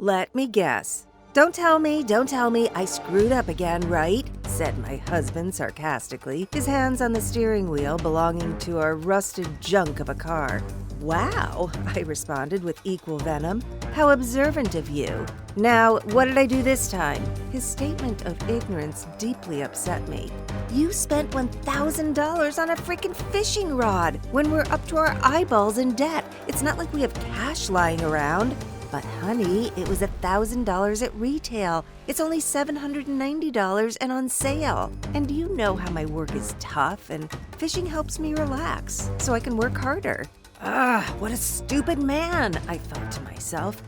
Let me guess. Don't tell me I screwed up again, right? Said my husband sarcastically, his hands on the steering wheel belonging to a rusted junk of a car. Wow, I responded with equal venom. How observant of you. Now, what did I do this time? His statement of ignorance deeply upset me. You spent $1,000 on a freaking fishing rod when we're up to our eyeballs in debt. It's not like we have cash lying around. But honey, it was $1,000 at retail. It's only $790 and on sale. And you know how my work is tough and fishing helps me relax so I can work harder. What a stupid man, I thought to myself.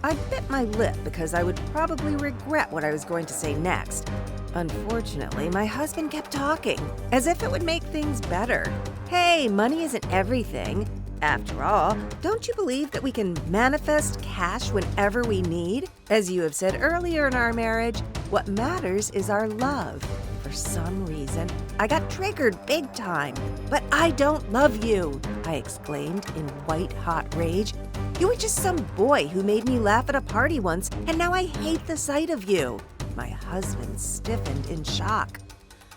I bit my lip because I would probably regret what I was going to say next. Unfortunately, my husband kept talking, as if it would make things better. Hey, money isn't everything. After all, don't you believe that we can manifest cash whenever we need? As you have said earlier in our marriage, what matters is our love. For some reason, I got triggered big time. But I don't love you, I exclaimed in white-hot rage. You were just some boy who made me laugh at a party once, and now I hate the sight of you. My husband stiffened in shock.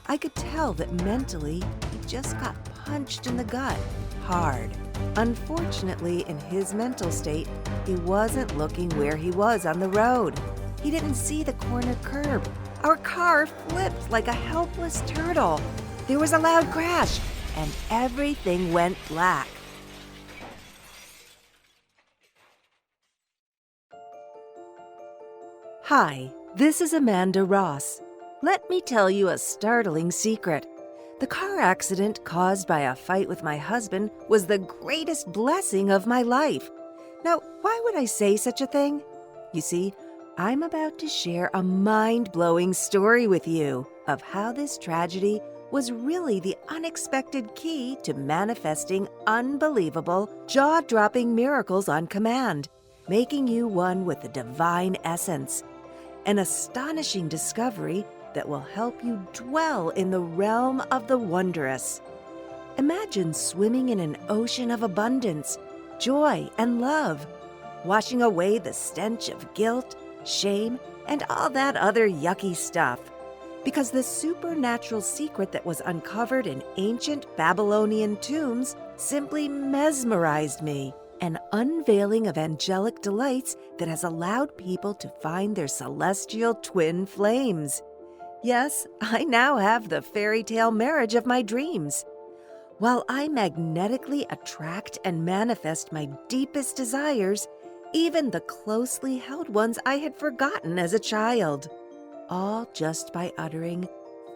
I could tell that mentally, he just got punched in the gut, hard. Unfortunately, in his mental state, he wasn't looking where he was on the road. He didn't see the corner curb. Our car flipped like a helpless turtle. There was a loud crash, and everything went black. Hi, this is Amanda Ross. Let me tell you a startling secret. The car accident caused by a fight with my husband was the greatest blessing of my life. Now, why would I say such a thing? You see, I'm about to share a mind-blowing story with you of how this tragedy was really the unexpected key to manifesting unbelievable, jaw-dropping miracles on command, making you one with the divine essence. An astonishing discovery that will help you dwell in the realm of the wondrous. Imagine swimming in an ocean of abundance, joy, and love, washing away the stench of guilt, shame, and all that other yucky stuff. Because the supernatural secret that was uncovered in ancient Babylonian tombs simply mesmerized me. An unveiling of angelic delights that has allowed people to find their celestial twin flames. Yes, I now have the fairy tale marriage of my dreams. While I magnetically attract and manifest my deepest desires, even the closely held ones I had forgotten as a child. All just by uttering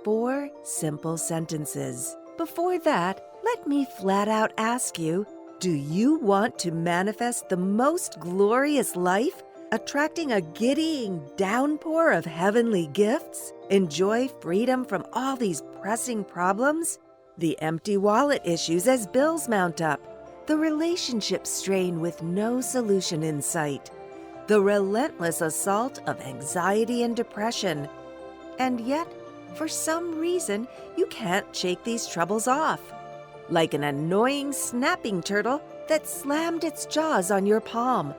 4 simple sentences. Before that, let me flat out ask you, do you want to manifest the most glorious life, attracting a giddying downpour of heavenly gifts? Enjoy freedom from all these pressing problems? The empty wallet issues as bills mount up, the relationship strain with no solution in sight, the relentless assault of anxiety and depression. And yet, for some reason, you can't shake these troubles off. Like an annoying snapping turtle that slammed its jaws on your palm.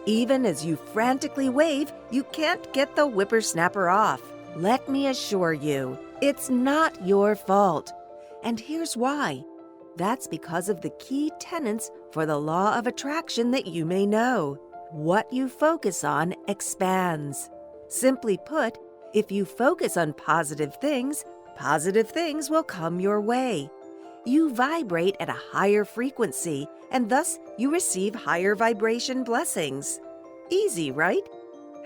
Even as you frantically wave, you can't get the whippersnapper off. Let me assure you, it's not your fault. And here's why. That's because of the key tenets for the law of attraction that you may know. What you focus on expands. Simply put, if you focus on positive things will come your way. You vibrate at a higher frequency, and thus you receive higher vibration blessings. Easy, right?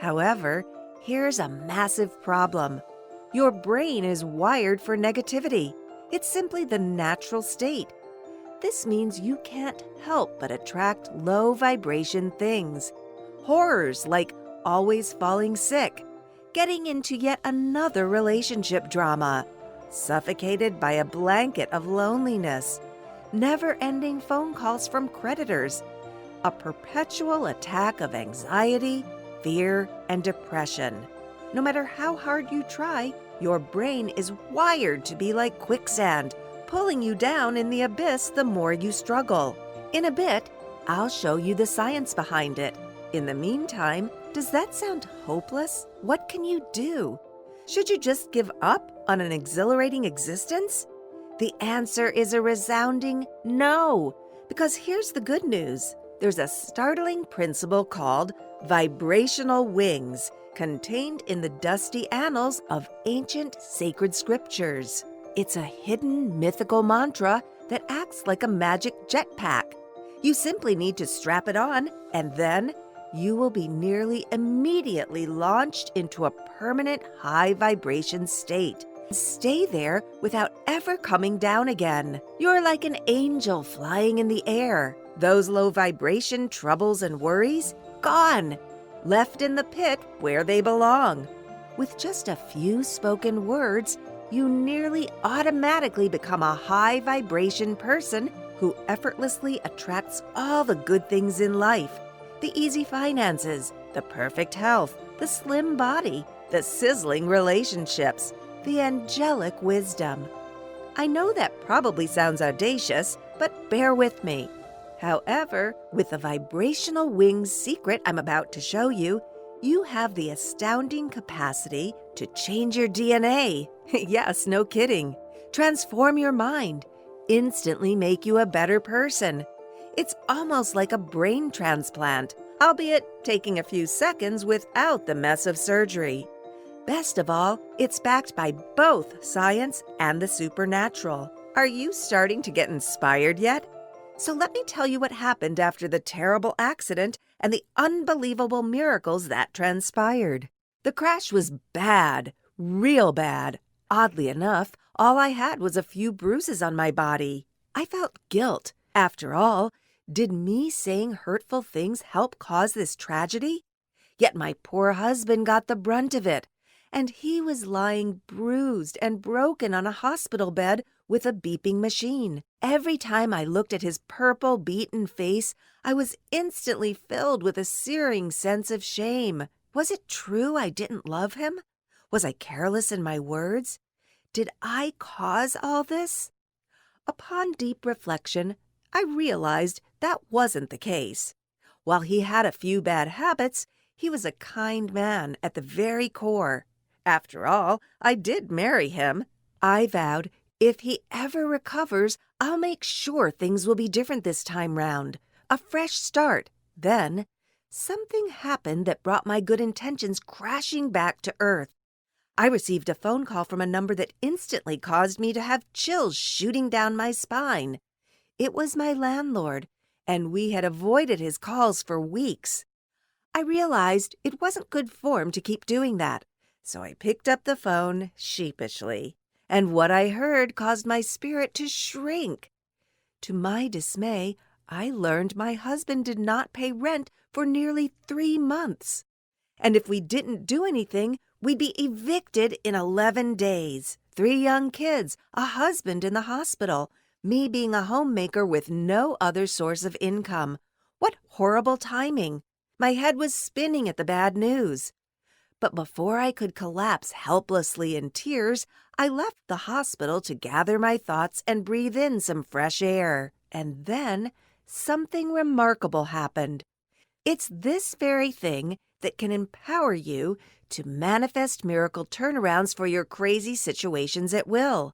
However, here's a massive problem. Your brain is wired for negativity. It's simply the natural state. This means you can't help but attract low vibration things. Horrors like always falling sick, getting into yet another relationship drama, suffocated by a blanket of loneliness, never-ending phone calls from creditors, a perpetual attack of anxiety, fear, and depression. No matter how hard you try, your brain is wired to be like quicksand, pulling you down in the abyss the more you struggle. In a bit, I'll show you the science behind it. In the meantime, does that sound hopeless? What can you do? Should you just give up on an exhilarating existence? The answer is a resounding no, because here's the good news. There's a startling principle called vibrational wings contained in the dusty annals of ancient sacred scriptures. It's a hidden mythical mantra that acts like a magic jetpack. You simply need to strap it on, and then you will be nearly immediately launched into a permanent high vibration state. Stay there without ever coming down again. You're like an angel flying in the air. Those low vibration troubles and worries, gone, left in the pit where they belong. With just a few spoken words, you nearly automatically become a high vibration person who effortlessly attracts all the good things in life. The easy finances, the perfect health, the slim body, the sizzling relationships, the angelic wisdom. I know that probably sounds audacious, but bear with me. However, with the vibrational wings secret I'm about to show you, you have the astounding capacity to change your DNA. Yes, no kidding. Transform your mind, instantly make you a better person. It's almost like a brain transplant, albeit taking a few seconds without the mess of surgery. Best of all, it's backed by both science and the supernatural. Are you starting to get inspired yet? So let me tell you what happened after the terrible accident and the unbelievable miracles that transpired. The crash was bad, real bad. Oddly enough, all I had was a few bruises on my body. I felt guilt. After all, did me saying hurtful things help cause this tragedy? Yet my poor husband got the brunt of it, and he was lying bruised and broken on a hospital bed with a beeping machine. Every time I looked at his purple, beaten face, I was instantly filled with a searing sense of shame. Was it true I didn't love him? Was I careless in my words? Did I cause all this? Upon deep reflection, I realized that wasn't the case. While he had a few bad habits, he was a kind man at the very core. After all, I did marry him. I vowed, if he ever recovers, I'll make sure things will be different this time round. A fresh start. Then, something happened that brought my good intentions crashing back to earth. I received a phone call from a number that instantly caused me to have chills shooting down my spine. It was my landlord, and we had avoided his calls for weeks. I realized it wasn't good form to keep doing that, so I picked up the phone sheepishly, and what I heard caused my spirit to shrink. To my dismay, I learned my husband did not pay rent for nearly 3 months. And if we didn't do anything, we'd be evicted in 11 days. 3 young kids, a husband in the hospital, me being a homemaker with no other source of income. What horrible timing! My head was spinning at the bad news. But before I could collapse helplessly in tears, I left the hospital to gather my thoughts and breathe in some fresh air. And then something remarkable happened. It's this very thing that can empower you to manifest miracle turnarounds for your crazy situations at will.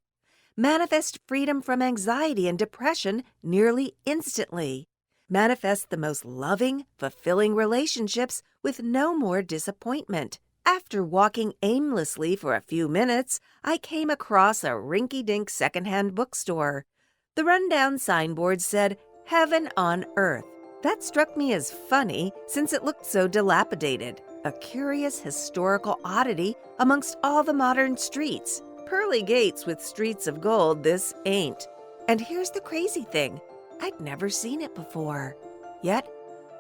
Manifest freedom from anxiety and depression nearly instantly. Manifest the most loving, fulfilling relationships with no more disappointment. After walking aimlessly for a few minutes, I came across a rinky-dink secondhand bookstore. The rundown signboard said, "Heaven on Earth." That struck me as funny since it looked so dilapidated, a curious historical oddity amongst all the modern streets. Pearly gates with streets of gold, this ain't. And here's the crazy thing. I'd never seen it before. Yet,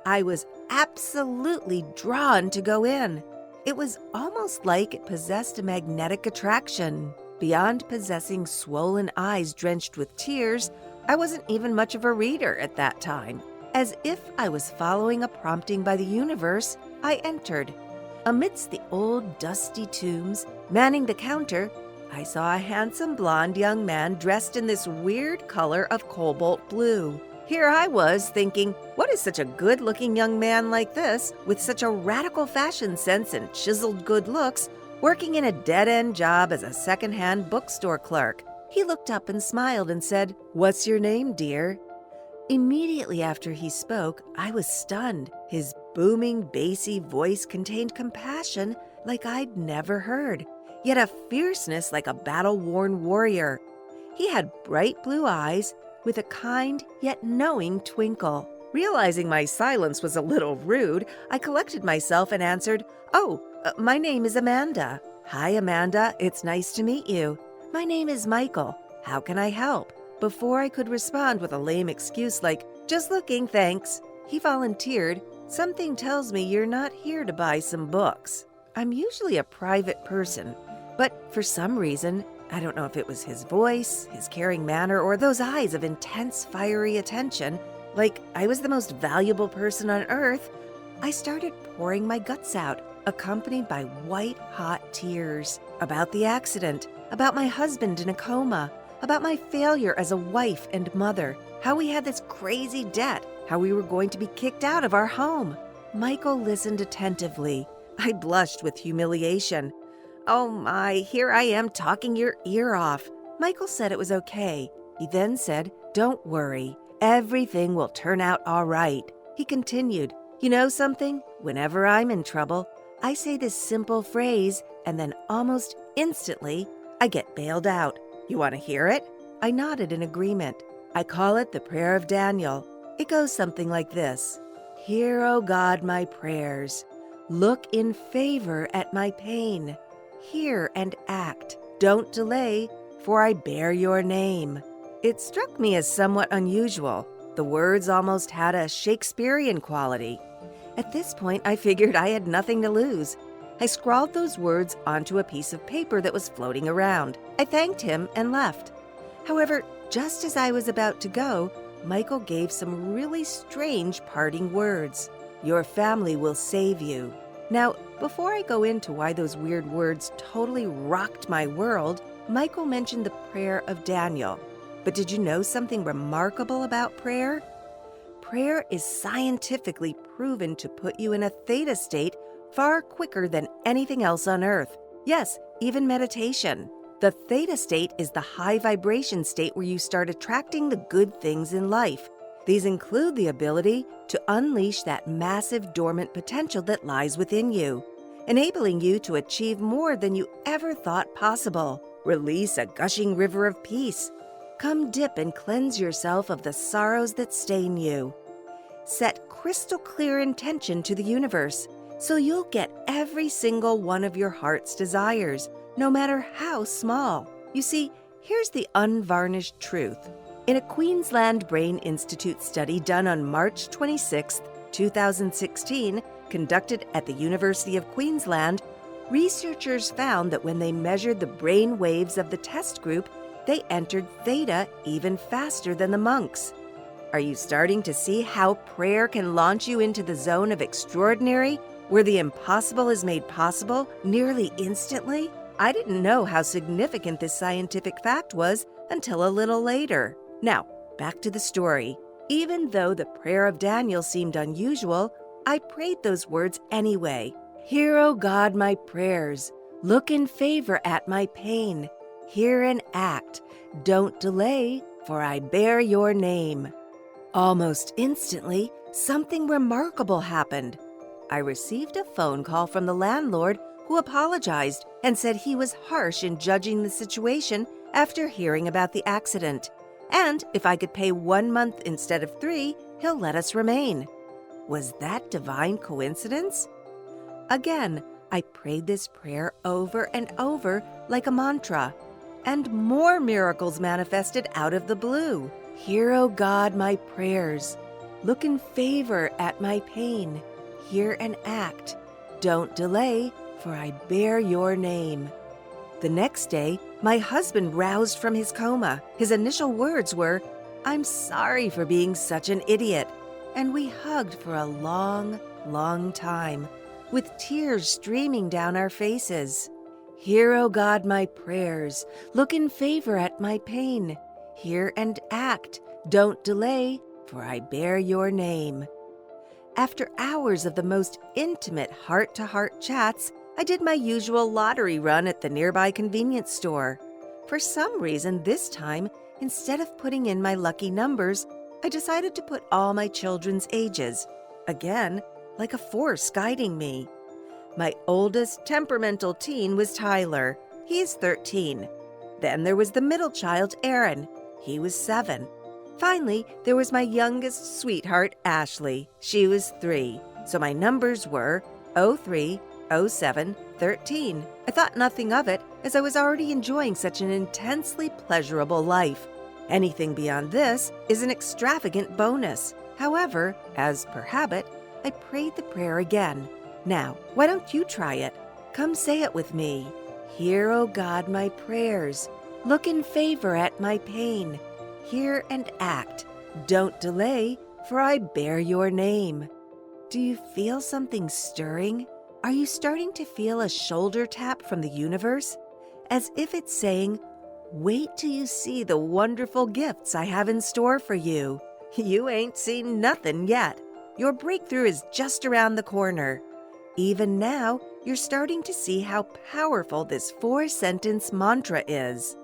I was absolutely drawn to go in. It was almost like it possessed a magnetic attraction. Beyond possessing swollen eyes drenched with tears, I wasn't even much of a reader at that time. As if I was following a prompting by the universe, I entered. Amidst the old, dusty tombs, manning the counter, I saw a handsome blonde young man dressed in this weird color of cobalt blue. Here I was thinking, what is such a good-looking young man like this, with such a radical fashion sense and chiseled good looks, working in a dead-end job as a second-hand bookstore clerk? He looked up and smiled and said, "What's your name, dear?" Immediately after he spoke, I was stunned. His booming, bassy voice contained compassion like I'd never heard, yet a fierceness like a battle-worn warrior. He had bright blue eyes with a kind yet knowing twinkle. Realizing my silence was a little rude, I collected myself and answered, my name is Amanda." "Hi, Amanda. It's nice to meet you." "My name is Michael. How can I help?" Before I could respond with a lame excuse like, "Just looking, thanks," he volunteered, "Something tells me you're not here to buy some books." I'm usually a private person, but for some reason, I don't know if it was his voice, his caring manner, or those eyes of intense, fiery attention, like I was the most valuable person on earth, I started pouring my guts out, accompanied by white-hot tears, about the accident, about my husband in a coma, about my failure as a wife and mother, how we had this crazy debt, how we were going to be kicked out of our home. Michael listened attentively. I blushed with humiliation. "Oh my, here I am talking your ear off." Michael said it was okay. He then said, "Don't worry, everything will turn out all right." He continued, "You know something? Whenever I'm in trouble, I say this simple phrase, and then almost instantly, I get bailed out. You want to hear it?" I nodded in agreement. I call it the Prayer of Daniel. It goes something like this: "Hear, O God, my prayers. Look in favor at my pain. Hear and act. Don't delay, for I bear your name." It struck me as somewhat unusual. The words almost had a Shakespearean quality. At this point, I figured I had nothing to lose. I scrawled those words onto a piece of paper that was floating around. I thanked him and left. However, just as I was about to go, Michael gave some really strange parting words. "Your family will save you." Now, before I go into why those weird words totally rocked my world, Michael mentioned the Prayer of Daniel. But did you know something remarkable about prayer? Prayer is scientifically proven to put you in a theta state far quicker than anything else on earth. Yes, even meditation. The theta state is the high vibration state where you start attracting the good things in life. These include the ability to unleash that massive dormant potential that lies within you, enabling you to achieve more than you ever thought possible. Release a gushing river of peace. Come dip and cleanse yourself of the sorrows that stain you. Set crystal clear intention to the universe, so you'll get every single one of your heart's desires, no matter how small. You see, here's the unvarnished truth. In a Queensland Brain Institute study done on March 26, 2016, conducted at the University of Queensland, researchers found that when they measured the brain waves of the test group, they entered theta even faster than the monks. Are you starting to see how prayer can launch you into the zone of extraordinary, where the impossible is made possible nearly instantly? I didn't know how significant this scientific fact was until a little later. Now, back to the story. Even though the Prayer of Daniel seemed unusual, I prayed those words anyway. "Hear, O God, my prayers. Look in favor at my pain. Hear and act. Don't delay, for I bear your name." Almost instantly, something remarkable happened. I received a phone call from the landlord who apologized and said he was harsh in judging the situation after hearing about the accident. And if I could pay 1 month instead of 3, he'll let us remain. Was that divine coincidence? Again, I prayed this prayer over and over like a mantra, and more miracles manifested out of the blue. "Hear, O God, my prayers. Look in favor at my pain. Hear and act. Don't delay, for I bear your name." The next day, my husband roused from his coma. His initial words were, "I'm sorry for being such an idiot." And we hugged for a long, long time, with tears streaming down our faces. "Hear, O God, my prayers. Look in favor at my pain. Hear and act. Don't delay, for I bear your name." After hours of the most intimate heart-to-heart chats, I did my usual lottery run at the nearby convenience store. For some reason this time, instead of putting in my lucky numbers, I decided to put all my children's ages. Again, like a force guiding me. My oldest temperamental teen was Tyler. He is 13. Then there was the middle child, Aaron. He was 7. Finally, there was my youngest sweetheart, Ashley. She was 3. So my numbers were 03, 07, 13. I thought nothing of it, as I was already enjoying such an intensely pleasurable life. Anything beyond this is an extravagant bonus. However, as per habit, I prayed the prayer again. Now, why don't you try it? Come say it with me. "Hear, O God, my prayers. Look in favor at my pain. Hear and act. Don't delay, for I bear your name." Do you feel something stirring? Are you starting to feel a shoulder tap from the universe? As if it's saying, "Wait till you see the wonderful gifts I have in store for you. You ain't seen nothing yet. Your breakthrough is just around the corner." Even now, you're starting to see how powerful this 4-sentence mantra is.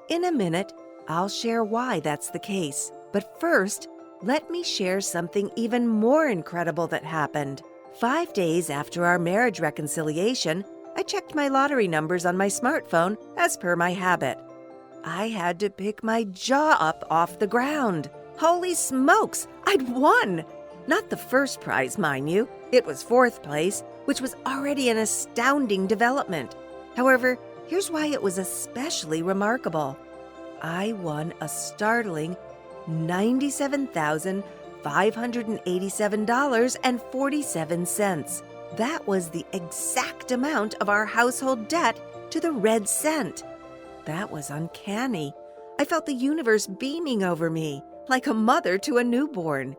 In a minute, I'll share why that's the case. But first, let me share something even more incredible that happened. 5 days after our marriage reconciliation, I checked my lottery numbers on my smartphone as per my habit. I had to pick my jaw up off the ground. Holy smokes, I'd won! Not the first prize, mind you. It was 4th place, which was already an astounding development. However, here's why it was especially remarkable. I won a startling $97,587.47. That was the exact amount of our household debt to the red cent. That was uncanny. I felt the universe beaming over me, like a mother to a newborn.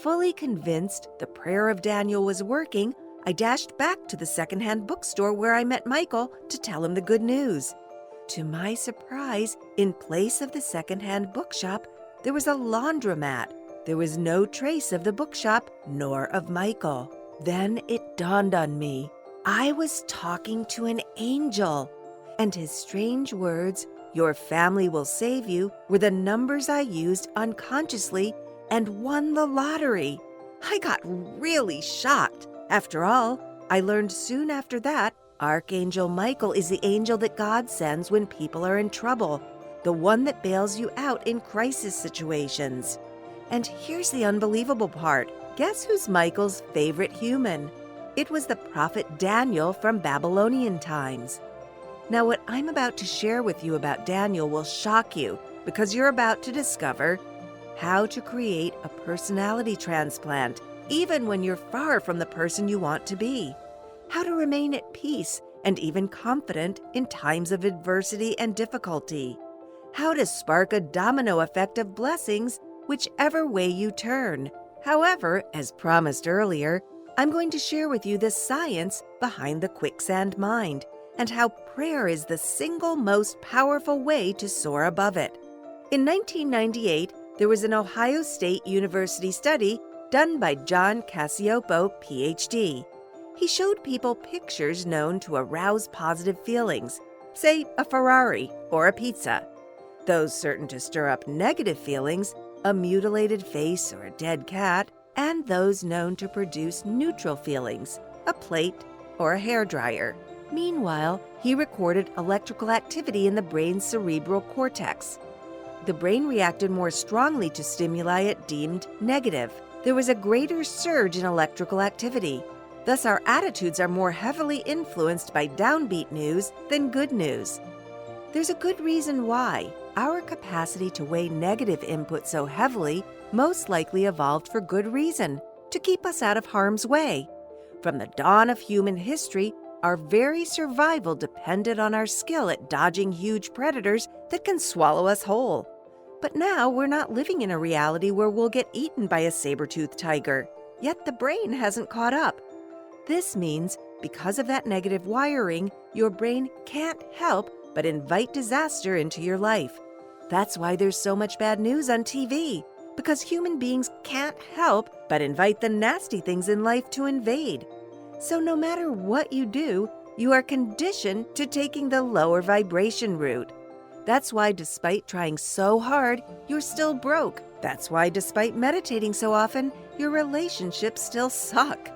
Fully convinced the prayer of Daniel was working, I dashed back to the secondhand bookstore where I met Michael to tell him the good news. To my surprise, in place of the secondhand bookshop, there was a laundromat. There was no trace of the bookshop nor of Michael. Then it dawned on me. I was talking to an angel, and his strange words, "Your family will save you," were the numbers I used unconsciously and won the lottery. I got really shocked. After all, I learned soon after that, Archangel Michael is the angel that God sends when people are in trouble, the one that bails you out in crisis situations. And here's the unbelievable part. Guess who's Michael's favorite human? It was the prophet Daniel from Babylonian times. Now, what I'm about to share with you about Daniel will shock you, because you're about to discover how to create a personality transplant, even when you're far from the person you want to be. How to remain at peace and even confident in times of adversity and difficulty. How to spark a domino effect of blessings whichever way you turn. However, as promised earlier, I'm going to share with you the science behind the quicksand mind and how prayer is the single most powerful way to soar above it. In 1998, there was an Ohio State University study done by John Cassiopo, Ph.D. He showed people pictures known to arouse positive feelings, say a Ferrari or a pizza. Those certain to stir up negative feelings, a mutilated face or a dead cat, and those known to produce neutral feelings, a plate or a hairdryer. Meanwhile, he recorded electrical activity in the brain's cerebral cortex. The brain reacted more strongly to stimuli it deemed negative. There was a greater surge in electrical activity. Thus, our attitudes are more heavily influenced by downbeat news than good news. There's a good reason why. Our capacity to weigh negative input so heavily most likely evolved for good reason, to keep us out of harm's way. From the dawn of human history, our very survival depended on our skill at dodging huge predators that can swallow us whole. But now we're not living in a reality where we'll get eaten by a saber-toothed tiger, yet the brain hasn't caught up. This means, because of that negative wiring, your brain can't help but invite disaster into your life. That's why there's so much bad news on TV. because human beings can't help but invite the nasty things in life to invade. So no matter what you do, you are conditioned to taking the lower vibration route. That's why despite trying so hard, you're still broke. That's why despite meditating so often, your relationships still suck.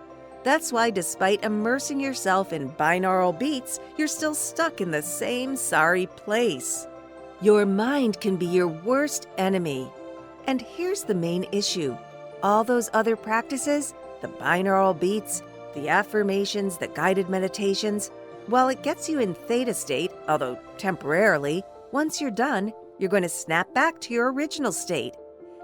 That's why despite immersing yourself in binaural beats, you're still stuck in the same sorry place. Your mind can be your worst enemy. And here's the main issue. All those other practices, the binaural beats, the affirmations, the guided meditations, while it gets you in theta state, although temporarily, once you're done, you're going to snap back to your original state.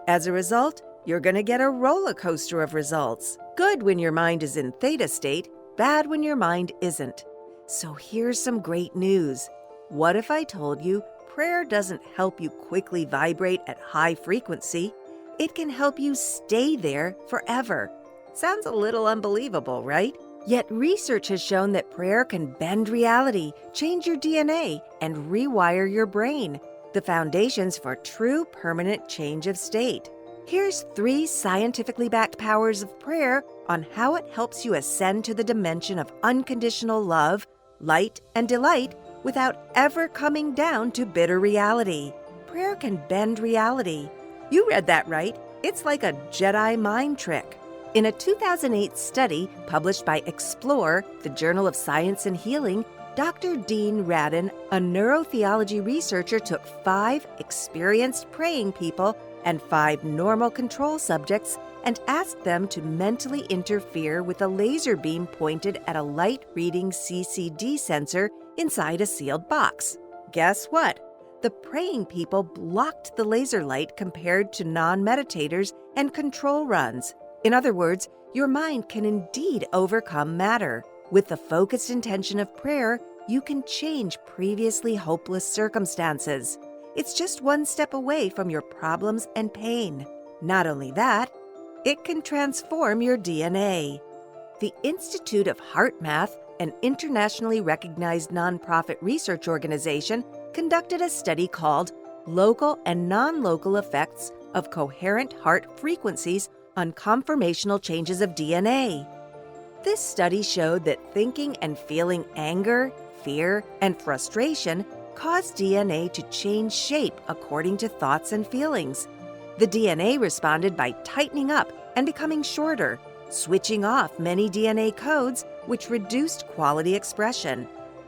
As a result, you're going to get a roller coaster of results. Good when your mind is in theta state, bad when your mind isn't. So here's some great news. What if I told you prayer doesn't help you quickly vibrate at high frequency? It can help you stay there forever. Sounds a little unbelievable, right? Yet research has shown that prayer can bend reality, change your DNA, and rewire your brain, the foundations for true permanent change of state. Here's 3 scientifically backed powers of prayer on how it helps you ascend to the dimension of unconditional love, light, and delight without ever coming down to bitter reality. Prayer can bend reality. You read that right. It's like a Jedi mind trick. In a 2008 study published by Explore, the Journal of Science and Healing, Dr. Dean Radin, a neurotheology researcher, took 5 experienced praying people and 5 normal control subjects and asked them to mentally interfere with a laser beam pointed at a light-reading CCD sensor inside a sealed box. Guess what? The praying people blocked the laser light compared to non-meditators and control runs. In other words, your mind can indeed overcome matter. With the focused intention of prayer, you can change previously hopeless circumstances. It's just one step away from your problems and pain. Not only that, it can transform your DNA. The Institute of Heart Math, an internationally recognized nonprofit research organization, conducted a study called Local and Non-Local Effects of Coherent Heart Frequencies on Conformational Changes of DNA. This study showed that thinking and feeling anger, fear, and frustration cause DNA to change shape according to thoughts and feelings. The DNA responded by tightening up and becoming shorter, switching off many DNA codes, which reduced quality expression.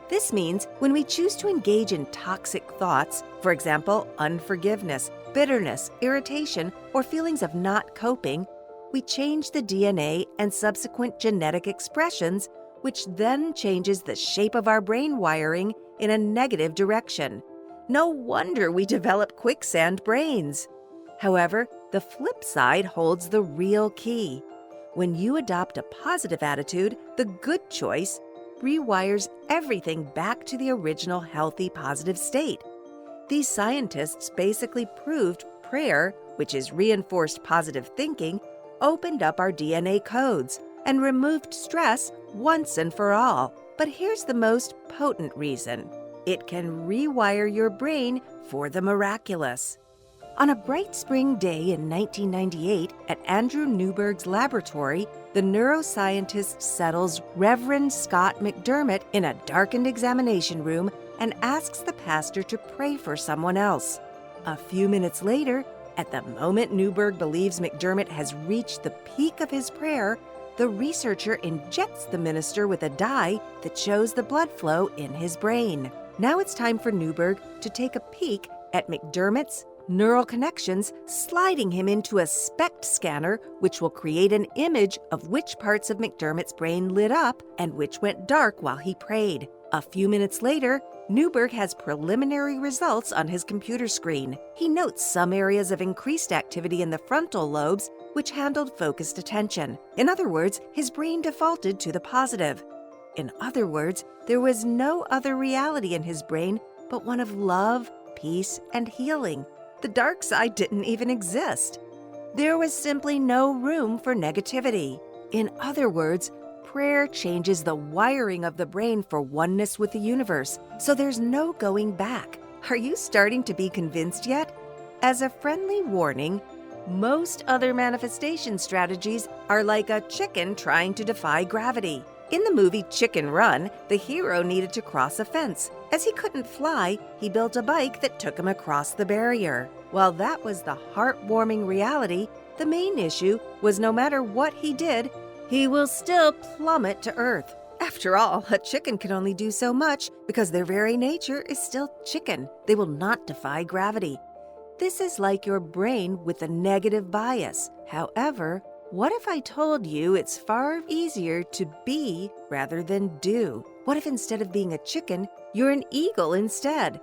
This means when we choose to engage in toxic thoughts, for example, unforgiveness, bitterness, irritation, or feelings of not coping, we change the DNA and subsequent genetic expressions, which then changes the shape of our brain wiring in a negative direction. No wonder we develop quicksand brains. However, the flip side holds the real key. When you adopt a positive attitude, the good choice rewires everything back to the original healthy positive state. These scientists basically proved prayer, which is reinforced positive thinking, opened up our DNA codes and removed stress once and for all. But here's the most potent reason. It can rewire your brain for the miraculous. On a bright spring day in 1998 at Andrew Newberg's laboratory, the neuroscientist settles Reverend Scott McDermott in a darkened examination room and asks the pastor to pray for someone else. A few minutes later, at the moment Newberg believes McDermott has reached the peak of his prayer, the researcher injects the minister with a dye that shows the blood flow in his brain. Now it's time for Newberg to take a peek at McDermott's neural connections, sliding him into a SPECT scanner, which will create an image of which parts of McDermott's brain lit up and which went dark while he prayed. A few minutes later, Newberg has preliminary results on his computer screen. He notes some areas of increased activity in the frontal lobes, which handled focused attention. In other words, his brain defaulted to the positive. In other words, there was no other reality in his brain but one of love, peace, and healing. The dark side didn't even exist. There was simply no room for negativity. In other words, prayer changes the wiring of the brain for oneness with the universe, so there's no going back. Are you starting to be convinced yet? As a friendly warning, Most other manifestation strategies are like a chicken trying to defy gravity. In the movie Chicken Run, the hero needed to cross a fence. As he couldn't fly, he built a bike that took him across the barrier. While that was the heartwarming reality, the main issue was no matter what he did, he will still plummet to earth. After all, a chicken can only do so much because their very nature is still chicken. They will not defy gravity. This is like your brain with a negative bias. However, what if I told you it's far easier to be rather than do? What if instead of being a chicken, you're an eagle instead?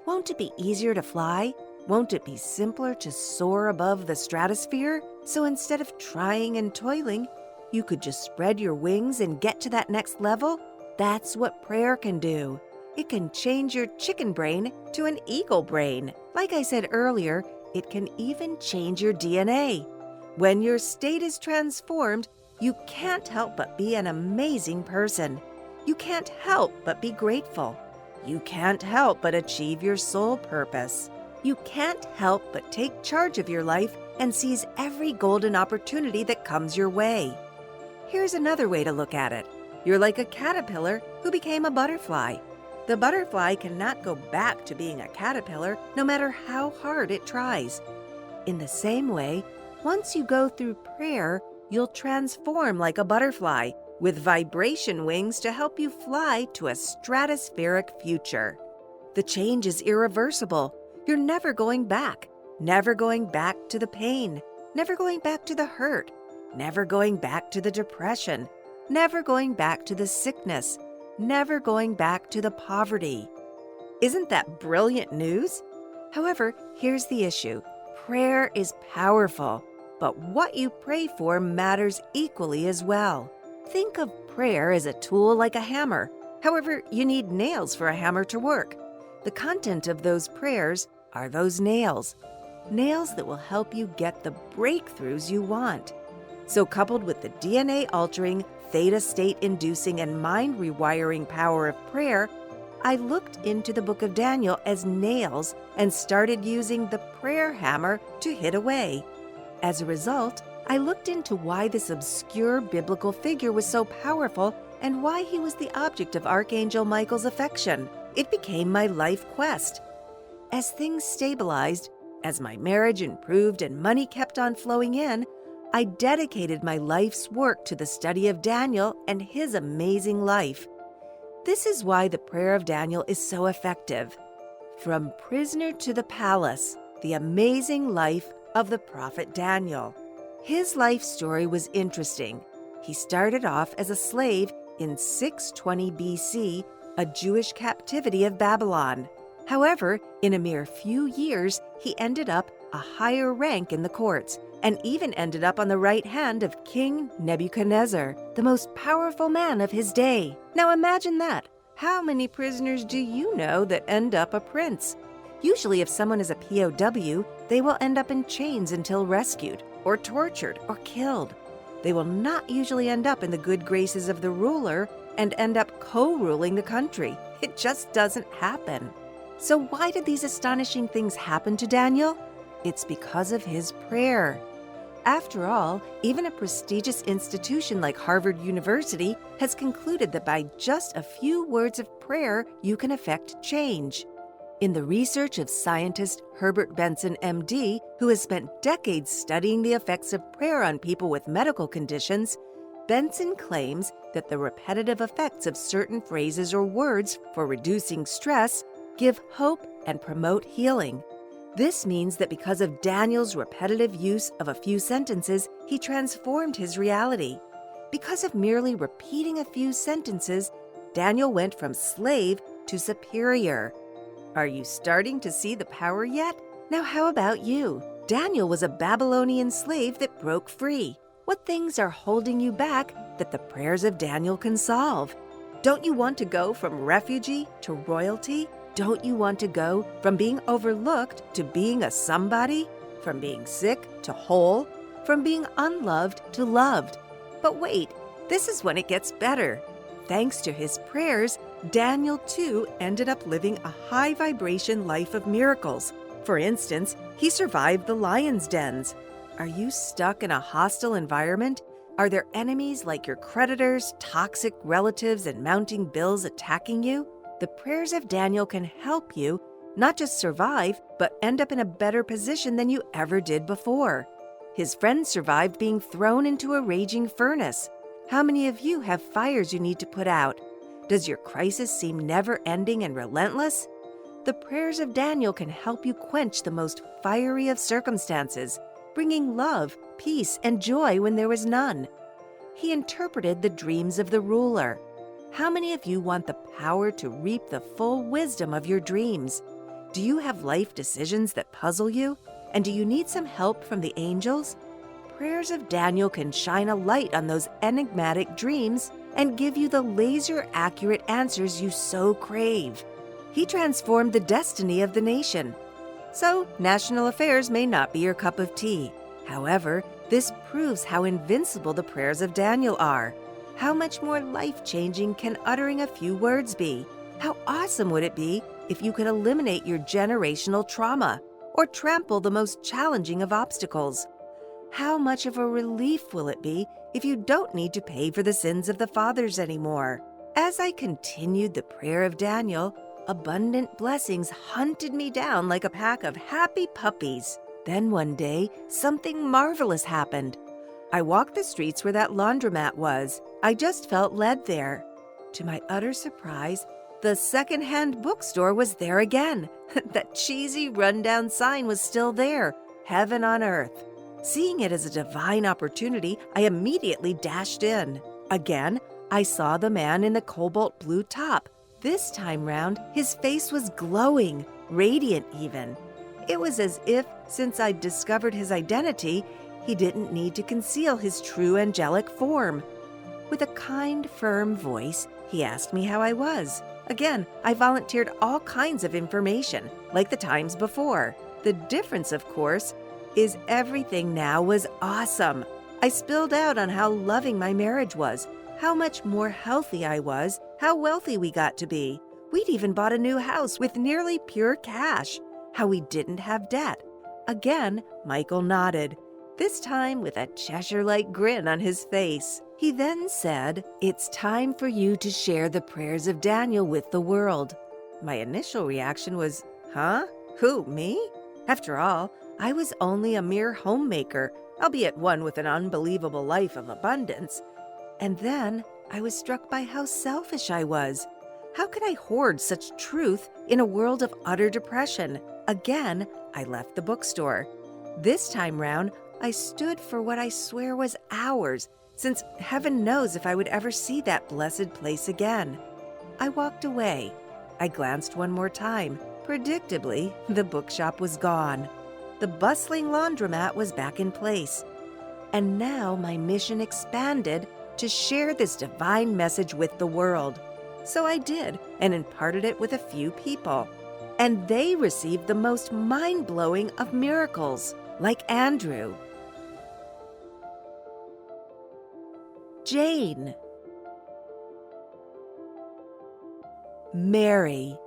Won't it be easier to fly? Won't it be simpler to soar above the stratosphere? So instead of trying and toiling, you could just spread your wings and get to that next level? That's what prayer can do. It can change your chicken brain to an eagle brain. Like I said earlier, it can even change your DNA. When your state is transformed, you can't help but be an amazing person. You can't help but be grateful. You can't help but achieve your soul purpose. You can't help but take charge of your life and seize every golden opportunity that comes your way. Here's another way to look at it. You're like a caterpillar who became a butterfly. The butterfly cannot go back to being a caterpillar no matter how hard it tries. In the same way, once you go through prayer, you'll transform like a butterfly with vibration wings to help you fly to a stratospheric future. The change is irreversible. You're never going back to the pain, never going back to the hurt, never going back to the depression, never going back to the sickness, never going back to the poverty. Isn't that brilliant news? However, here's the issue. Prayer is powerful, but what you pray for matters equally as well. Think of prayer as a tool like a hammer. However, you need nails for a hammer to work. The content of those prayers are those nails. Nails that will help you get the breakthroughs you want. So coupled with the DNA-altering, theta state-inducing, and mind-rewiring power of prayer, I looked into the book of Daniel as nails and started using the prayer hammer to hit away. As a result, I looked into why this obscure biblical figure was so powerful and why he was the object of Archangel Michael's affection. It became my life quest. As things stabilized, as my marriage improved and money kept on flowing in, I dedicated my life's work to the study of Daniel and his amazing life. This is why the prayer of Daniel is so effective. From prisoner to the palace, the amazing life of the prophet Daniel. His life story was interesting. He started off as a slave in 620 BC, a Jewish captivity of Babylon. However, in a mere few years, he ended up a higher rank in the courts, and even ended up on the right hand of King Nebuchadnezzar, the most powerful man of his day. Now imagine that. How many prisoners do you know that end up a prince? Usually if someone is a POW, they will end up in chains until rescued, or tortured, or killed. They will not usually end up in the good graces of the ruler and end up co-ruling the country. It just doesn't happen. So why did these astonishing things happen to Daniel? It's because of his prayer. After all, even a prestigious institution like Harvard University has concluded that by just a few words of prayer, you can effect change. In the research of scientist Herbert Benson, MD, who has spent decades studying the effects of prayer on people with medical conditions, Benson claims that the repetitive effects of certain phrases or words for reducing stress give hope and promote healing. This means that because of Daniel's repetitive use of a few sentences, he transformed his reality. Because of merely repeating a few sentences, Daniel went from slave to superior. Are you starting to see the power yet? Now how about you? Daniel was a Babylonian slave that broke free. What things are holding you back that the prayers of Daniel can solve? Don't you want to go from refugee to royalty? Don't you want to go from being overlooked to being a somebody? From being sick to whole? From being unloved to loved? But wait, this is when it gets better. Thanks to his prayers, Daniel too ended up living a high-vibration life of miracles. For instance, he survived the lion's dens. Are you stuck in a hostile environment? Are there enemies like your creditors, toxic relatives, and mounting bills attacking you? The prayers of Daniel can help you not just survive, but end up in a better position than you ever did before. His friends survived being thrown into a raging furnace. How many of you have fires you need to put out? Does your crisis seem never-ending and relentless? The prayers of Daniel can help you quench the most fiery of circumstances, bringing love, peace, and joy when there was none. He interpreted the dreams of the ruler. How many of you want the power to reap the full wisdom of your dreams? Do you have life decisions that puzzle you? And do you need some help from the angels? Prayers of Daniel can shine a light on those enigmatic dreams and give you the laser-accurate answers you so crave. He transformed the destiny of the nation. So, national affairs may not be your cup of tea. However, this proves how invincible the prayers of Daniel are. How much more life-changing can uttering a few words be? How awesome would it be if you could eliminate your generational trauma or trample the most challenging of obstacles? How much of a relief will it be if you don't need to pay for the sins of the fathers anymore? As I continued the prayer of Daniel, abundant blessings hunted me down like a pack of happy puppies. Then one day, something marvelous happened. I walked the streets where that laundromat was. I just felt led there. To my utter surprise, the second-hand bookstore was there again. That cheesy, rundown sign was still there, heaven on earth. Seeing it as a divine opportunity, I immediately dashed in. Again, I saw the man in the cobalt blue top. This time round, his face was glowing, radiant even. It was as if, since I'd discovered his identity, he didn't need to conceal his true angelic form. With a kind, firm voice, he asked me how I was. Again, I volunteered all kinds of information, like the times before. The difference, of course, is everything now was awesome. I spilled out on how loving my marriage was, how much more healthy I was, how wealthy we got to be. We'd even bought a new house with nearly pure cash, how we didn't have debt. Again, Michael nodded, this time with a Cheshire-like grin on his face. He then said, "It's time for you to share the prayers of Daniel with the world." My initial reaction was, huh? Who, me? After all, I was only a mere homemaker, albeit one with an unbelievable life of abundance. And then I was struck by how selfish I was. How could I hoard such truth in a world of utter depression? Again, I left the bookstore. This time round, I stood for what I swear was ours, since heaven knows if I would ever see that blessed place again. I walked away. I glanced one more time. Predictably, the bookshop was gone. The bustling laundromat was back in place. And now my mission expanded to share this divine message with the world. So I did, and imparted it with a few people. And they received the most mind-blowing of miracles, like Andrew. Jane, Mary,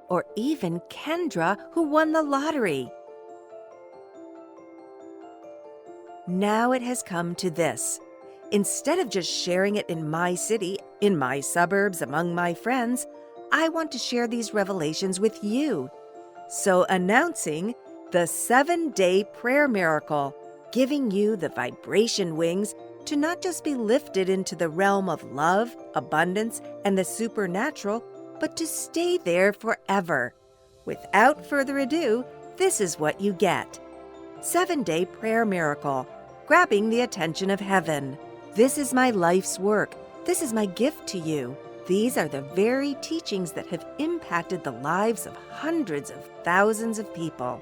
or even Kendra, who won the lottery. Now it has come to this. Instead of just sharing it in my city, in my suburbs, among my friends, I want to share these revelations with you. So announcing the 7-day prayer miracle, giving you the vibration wings to not just be lifted into the realm of love, abundance, and the supernatural, but to stay there forever. Without further ado, this is what you get. 7-day prayer miracle, grabbing the attention of heaven. This is my life's work. This is my gift to you. These are the very teachings that have impacted the lives of hundreds of thousands of people.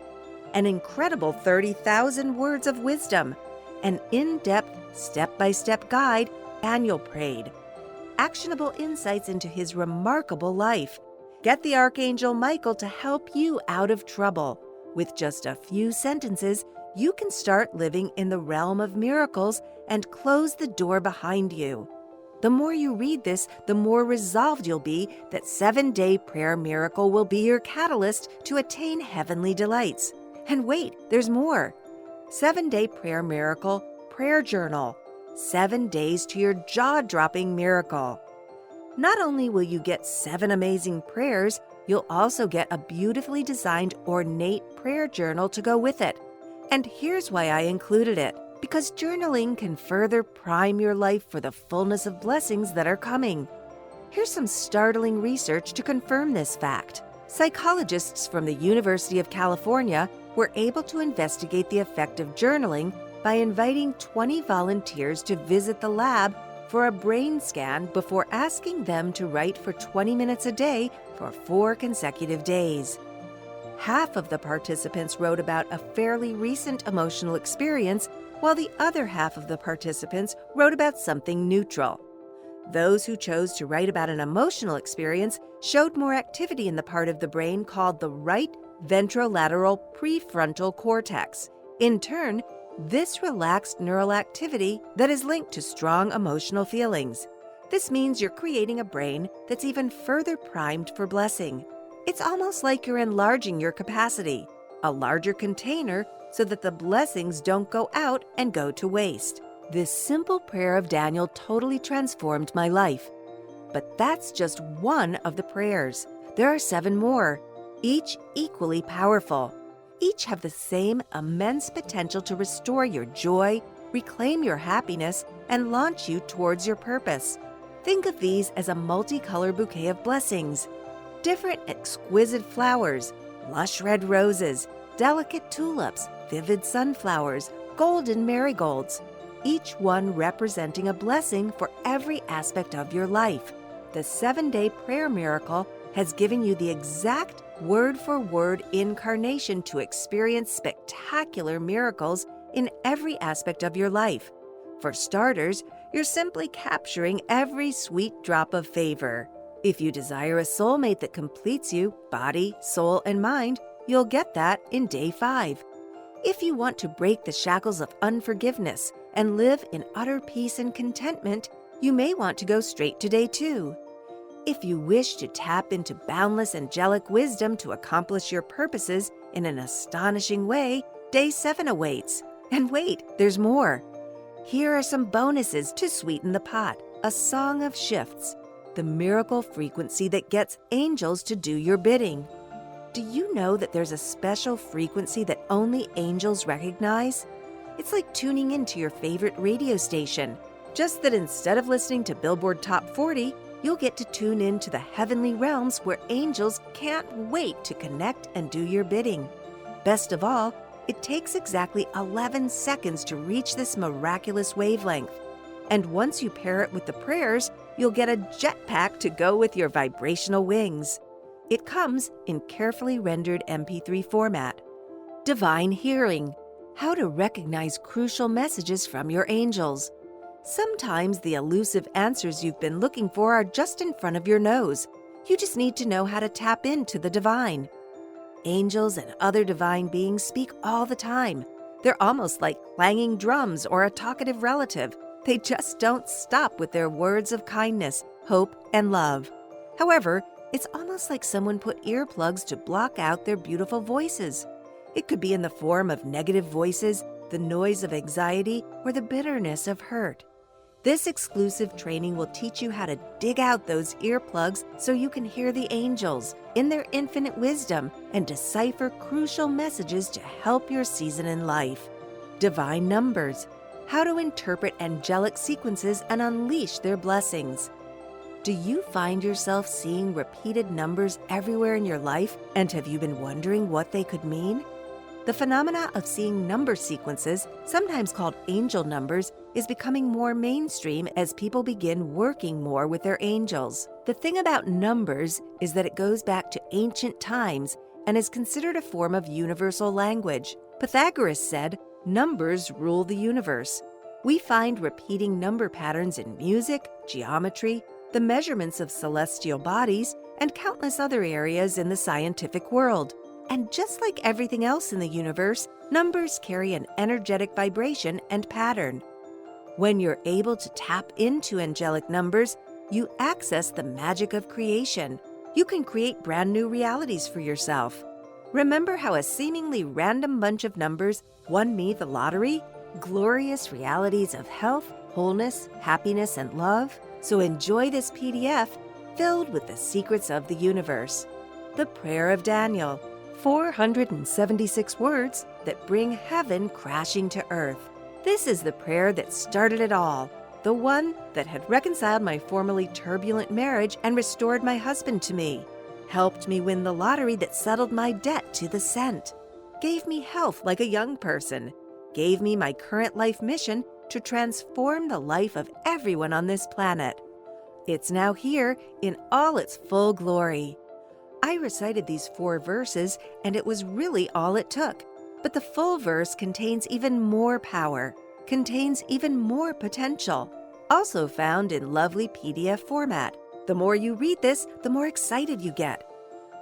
An incredible 30,000 words of wisdom, an in-depth, step-by-step guide Daniel prayed, actionable insights into his remarkable life. Get the Archangel Michael to help you out of trouble. With just a few sentences, you can start living in the realm of miracles and close the door behind you. The more you read this, the more resolved you'll be that 7-day prayer miracle will be your catalyst to attain heavenly delights. And wait, there's more. 7-Day Prayer Miracle Prayer Journal. 7 days to your jaw-dropping miracle. Not only will you get 7 amazing prayers, you'll also get a beautifully designed ornate prayer journal to go with it. And here's why I included it. Because journaling can further prime your life for the fullness of blessings that are coming. Here's some startling research to confirm this fact. Psychologists from the University of California were able to investigate the effect of journaling by inviting 20 volunteers to visit the lab for a brain scan before asking them to write for 20 minutes a day for 4 consecutive days. Half of the participants wrote about a fairly recent emotional experience, while the other half of the participants wrote about something neutral. Those who chose to write about an emotional experience showed more activity in the part of the brain called the right ventrolateral prefrontal cortex. In turn, this relaxed neural activity that is linked to strong emotional feelings. This means you're creating a brain that's even further primed for blessing. It's almost like you're enlarging your capacity, a larger container so that the blessings don't go out and go to waste. This simple prayer of Daniel totally transformed my life. But that's just one of the prayers. There are 7 more, each equally powerful. Each have the same immense potential to restore your joy, reclaim your happiness, and launch you towards your purpose. Think of these as a multicolored bouquet of blessings. Different exquisite flowers, lush red roses, delicate tulips, vivid sunflowers, golden marigolds, each one representing a blessing for every aspect of your life. The 7-Day Prayer Miracle has given you the exact word-for-word incarnation to experience spectacular miracles in every aspect of your life. For starters, you're simply capturing every sweet drop of favor. If you desire a soulmate that completes you, body, soul, and mind, you'll get that in day 5. If you want to break the shackles of unforgiveness and live in utter peace and contentment, you may want to go straight to day 2. If you wish to tap into boundless angelic wisdom to accomplish your purposes in an astonishing way, day 7 awaits. And wait, there's more. Here are some bonuses to sweeten the pot. A song of shifts, the miracle frequency that gets angels to do your bidding. Do you know that there's a special frequency that only angels recognize? It's like tuning into your favorite radio station, just that instead of listening to Billboard Top 40, you'll get to tune in to the heavenly realms where angels can't wait to connect and do your bidding. Best of all, it takes exactly 11 seconds to reach this miraculous wavelength. And once you pair it with the prayers, you'll get a jetpack to go with your vibrational wings. It comes in carefully rendered MP3 format. Divine Hearing: how to recognize crucial messages from your angels. Sometimes the elusive answers you've been looking for are just in front of your nose. You just need to know how to tap into the divine. Angels and other divine beings speak all the time. They're almost like clanging drums or a talkative relative. They just don't stop with their words of kindness, hope, and love. However, it's almost like someone put earplugs to block out their beautiful voices. It could be in the form of negative voices, the noise of anxiety, or the bitterness of hurt. This exclusive training will teach you how to dig out those earplugs so you can hear the angels in their infinite wisdom and decipher crucial messages to help your season in life. Divine Numbers: how to interpret angelic sequences and unleash their blessings. Do you find yourself seeing repeated numbers everywhere in your life, and have you been wondering what they could mean? The phenomena of seeing number sequences, sometimes called angel numbers, is becoming more mainstream as people begin working more with their angels. The thing about numbers is that it goes back to ancient times and is considered a form of universal language. Pythagoras said, "Numbers rule the universe." We find repeating number patterns in music, geometry, the measurements of celestial bodies, and countless other areas in the scientific world. And just like everything else in the universe, numbers carry an energetic vibration and pattern. When you're able to tap into angelic numbers, you access the magic of creation. You can create brand new realities for yourself. Remember how a seemingly random bunch of numbers won me the lottery? Glorious realities of health, wholeness, happiness, and love. So enjoy this PDF filled with the secrets of the universe. The Prayer of Daniel, 476 words that bring heaven crashing to earth. This is the prayer that started it all, the one that had reconciled my formerly turbulent marriage and restored my husband to me, helped me win the lottery that settled my debt to the cent, gave me health like a young person, gave me my current life mission to transform the life of everyone on this planet. It's now here in all its full glory. I recited these 4 verses, and it was really all it took. But the full verse contains even more power, contains even more potential, also found in lovely PDF format. The more you read this, the more excited you get.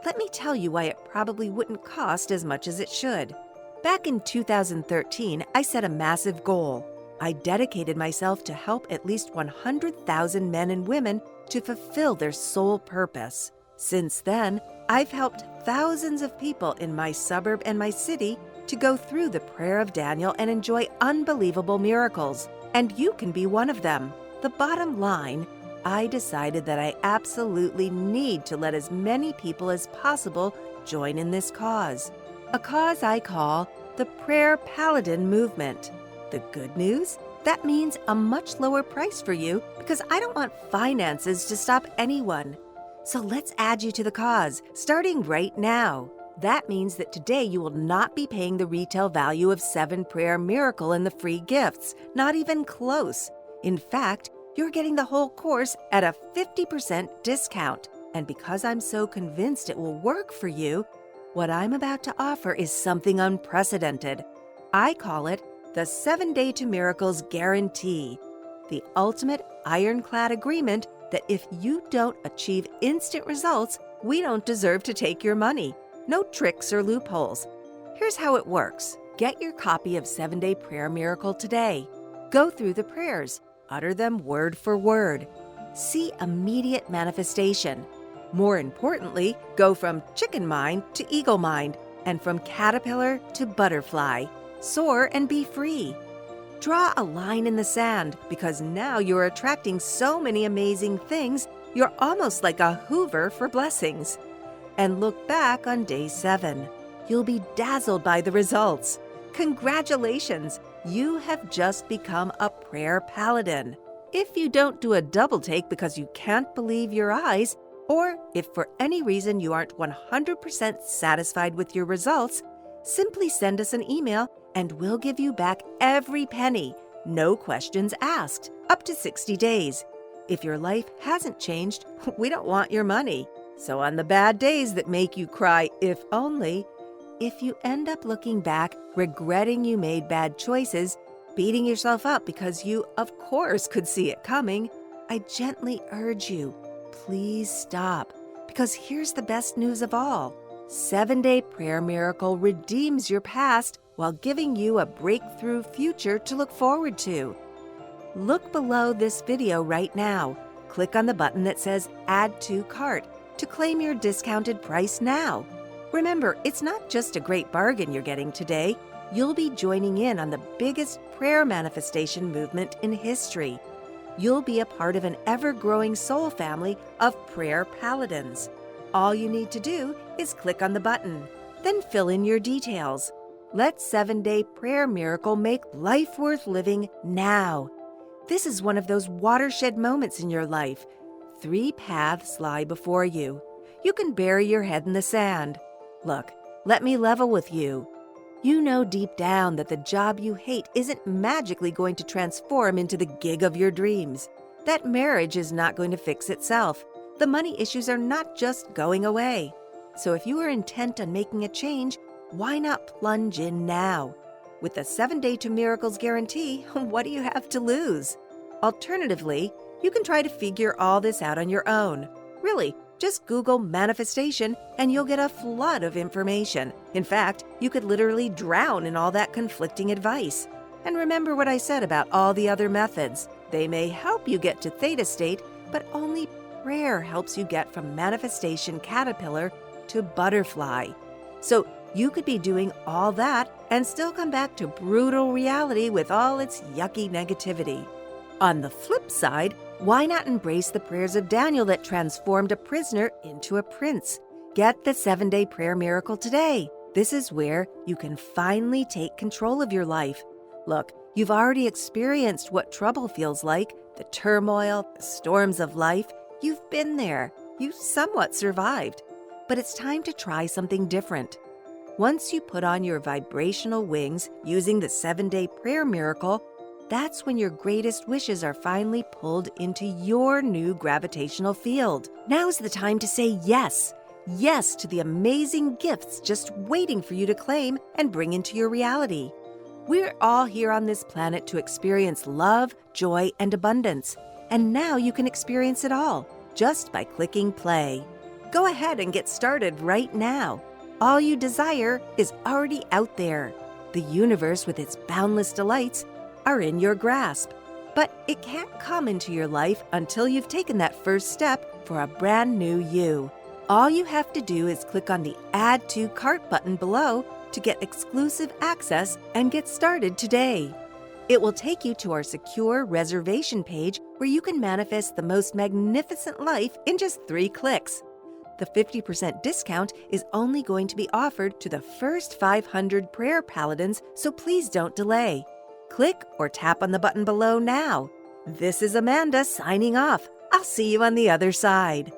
Let me tell you why it probably wouldn't cost as much as it should. Back in 2013, I set a massive goal. I dedicated myself to help at least 100,000 men and women to fulfill their soul purpose. Since then, I've helped thousands of people in my suburb and my city to go through the Prayer of Daniel and enjoy unbelievable miracles. And you can be one of them. The bottom line, I decided that I absolutely need to let as many people as possible join in this cause. A cause I call the Prayer Paladin Movement. The good news? That means a much lower price for you because I don't want finances to stop anyone. So let's add you to the cause, starting right now. That means that today you will not be paying the retail value of 7 Prayer Miracle and the free gifts, not even close. In fact, you're getting the whole course at a 50% discount. And because I'm so convinced it will work for you, what I'm about to offer is something unprecedented. I call it the 7 Day to Miracles Guarantee, the ultimate ironclad agreement that if you don't achieve instant results, we don't deserve to take your money. No tricks or loopholes. Here's how it works. Get your copy of 7 Day Prayer Miracle today. Go through the prayers. Utter them word for word. See immediate manifestation. More importantly, go from chicken mind to eagle mind, and from caterpillar to butterfly. Soar and be free. Draw a line in the sand because now you're attracting so many amazing things, you're almost like a Hoover for blessings. And look back on day 7. You'll be dazzled by the results. Congratulations! You have just become a prayer paladin. If you don't do a double take because you can't believe your eyes, or if for any reason you aren't 100% satisfied with your results, simply send us an email and we'll give you back every penny, no questions asked, up to 60 days. If your life hasn't changed, we don't want your money. So on the bad days that make you cry, if only, if you end up looking back, regretting you made bad choices, beating yourself up because you, of course, could see it coming, I gently urge you, please stop. Because here's the best news of all. 7 Day Prayer Miracle redeems your past while giving you a breakthrough future to look forward to. Look below this video right now. Click on the button that says Add to Cart to claim your discounted price now. Remember, it's not just a great bargain you're getting today. You'll be joining in on the biggest prayer manifestation movement in history. You'll be a part of an ever-growing soul family of prayer paladins. All you need to do is click on the button, then fill in your details. Let 7 Day Prayer Miracle make life worth living now. This is one of those watershed moments in your life. 3 paths lie before you. You can bury your head in the sand. Look, let me level with you. You know deep down that the job you hate isn't magically going to transform into the gig of your dreams. That marriage is not going to fix itself. The money issues are not just going away. So if you are intent on making a change, why not plunge in now? With the 7 Day to Miracles guarantee, what do you have to lose? Alternatively, you can try to figure all this out on your own. Really, just Google manifestation and you'll get a flood of information. In fact, you could literally drown in all that conflicting advice. And remember what I said about all the other methods. They may help you get to theta state, but only prayer helps you get from manifestation caterpillar to butterfly. So You could be doing all that and still come back to brutal reality with all its yucky negativity. On the flip side, why not embrace the prayers of Daniel that transformed a prisoner into a prince? Get the 7-day prayer miracle today. This is where you can finally take control of your life. Look, you've already experienced what trouble feels like, the turmoil, the storms of life. You've been there. You somewhat survived. But it's time to try something different. Once you put on your vibrational wings using the 7-day prayer miracle, that's when your greatest wishes are finally pulled into your new gravitational field. Now's the time to say yes. Yes to the amazing gifts just waiting for you to claim and bring into your reality. We're all here on this planet to experience love, joy, and abundance. And now you can experience it all just by clicking play. Go ahead and get started right now. All you desire is already out there. The universe with its boundless delights are in your grasp. But it can't come into your life until you've taken that first step for a brand new you. All you have to do is click on the Add to Cart button below to get exclusive access and get started today. It will take you to our secure reservation page where you can manifest the most magnificent life in just 3 clicks. The 50% discount is only going to be offered to the first 500 prayer paladins, so please don't delay. Click or tap on the button below now. This is Amanda signing off. I'll see you on the other side.